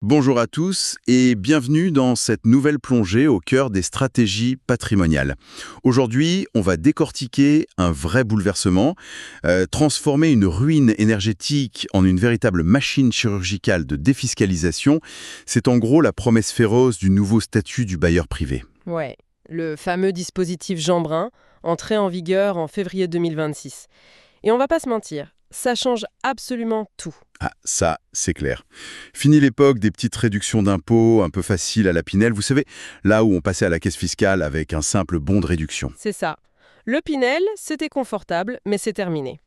Bonjour à tous et bienvenue dans cette nouvelle plongée au cœur des stratégies patrimoniales. Aujourd'hui, on va décortiquer un vrai bouleversement, transformer une ruine énergétique en une véritable machine chirurgicale de défiscalisation. C'est en gros la promesse féroce du nouveau statut du bailleur privé. Ouais, le fameux dispositif Jeanbrun, entré en vigueur en février 2026. Et on va pas se mentir, ça change absolument tout. Ah, ça, c'est clair. Fini l'époque des petites réductions d'impôts un peu faciles à la Pinel, vous savez, là où on passait à la caisse fiscale avec un simple bon de réduction. C'est ça. Le Pinel, c'était confortable, mais c'est terminé.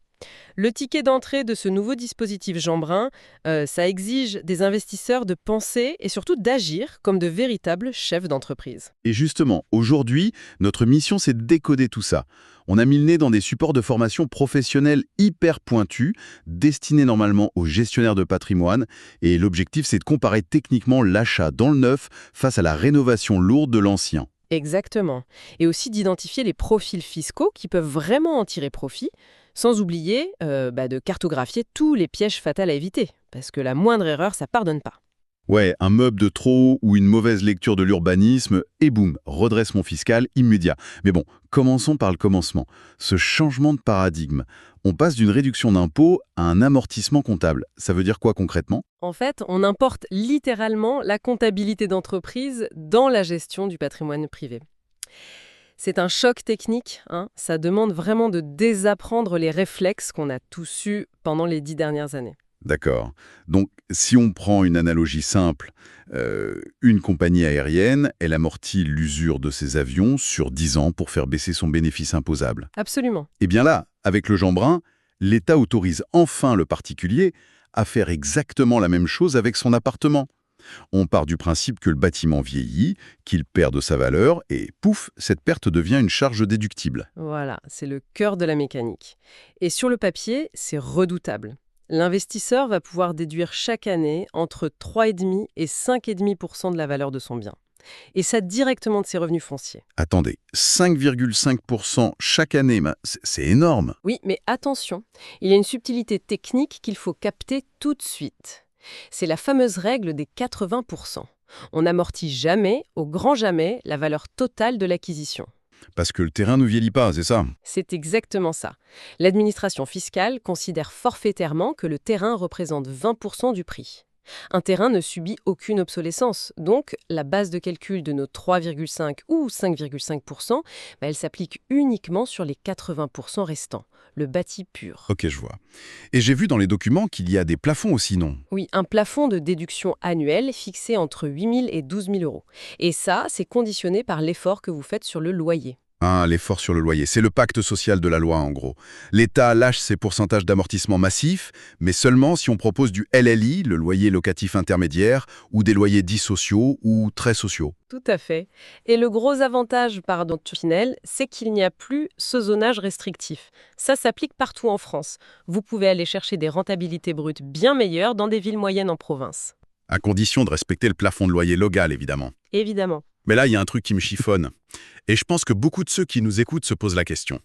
Le ticket d'entrée de ce nouveau dispositif Jeanbrun, ça exige des investisseurs de penser et surtout d'agir comme de véritables chefs d'entreprise. Et justement, aujourd'hui, notre mission, c'est de décoder tout ça. On a mis le nez dans des supports de formation professionnels hyper pointus, destinés normalement aux gestionnaires de patrimoine, et l'objectif, c'est de comparer techniquement l'achat dans le neuf face à la rénovation lourde de l'ancien. Exactement. Et aussi d'identifier les profils fiscaux qui peuvent vraiment en tirer profit, sans oublier de cartographier tous les pièges fatals à éviter, parce que la moindre erreur, ça pardonne pas. Ouais, un meuble de trop ou une mauvaise lecture de l'urbanisme, et boum, redressement fiscal immédiat. Mais bon, commençons par le commencement. Ce changement de paradigme. On passe d'une réduction d'impôt à un amortissement comptable. Ça veut dire quoi concrètement? En fait, on importe littéralement la comptabilité d'entreprise dans la gestion du patrimoine privé. C'est un choc technique, hein. Ça demande vraiment de désapprendre les réflexes qu'on a tous eus pendant les 10 dernières années. D'accord. Donc, si on prend une analogie simple, une compagnie aérienne, elle amortit l'usure de ses avions sur 10 ans pour faire baisser son bénéfice imposable. Absolument. Et bien là, avec le Jeanbrun, l'État autorise enfin le particulier à faire exactement la même chose avec son appartement. On part du principe que le bâtiment vieillit, qu'il perd de sa valeur, et pouf, cette perte devient une charge déductible. Voilà, c'est le cœur de la mécanique. Et sur le papier, c'est redoutable. L'investisseur va pouvoir déduire chaque année entre 3,5 et 5,5% de la valeur de son bien. Et ça directement de ses revenus fonciers. Attendez, 5,5% chaque année, c'est énorme. Oui, mais attention, il y a une subtilité technique qu'il faut capter tout de suite. C'est la fameuse règle des 80%. On n'amortit jamais, au grand jamais, la valeur totale de l'acquisition. Parce que le terrain ne vieillit pas, c'est ça? C'est exactement ça. L'administration fiscale considère forfaitairement que le terrain représente 20% du prix. Un terrain ne subit aucune obsolescence, donc la base de calcul de nos 3,5 ou 5,5%, elle s'applique uniquement sur les 80% restants, le bâti pur. Ok, je vois. Et j'ai vu dans les documents qu'il y a des plafonds aussi, non? Oui, un plafond de déduction annuel fixé entre 8 000 et 12 000 euros. Et ça, c'est conditionné par l'effort que vous faites sur le loyer. Ah, l'effort sur le loyer, c'est le pacte social de la loi en gros. L'État lâche ses pourcentages d'amortissement massifs, mais seulement si on propose du LLI, le loyer locatif intermédiaire, ou des loyers dits sociaux ou très sociaux. Tout à fait. Et le gros avantage, Tunnel, c'est qu'il n'y a plus ce zonage restrictif. Ça s'applique partout en France. Vous pouvez aller chercher des rentabilités brutes bien meilleures dans des villes moyennes en province. À condition de respecter le plafond de loyer local, évidemment. Évidemment. Mais là, il y a un truc qui me chiffonne. Et je pense que beaucoup de ceux qui nous écoutent se posent la question.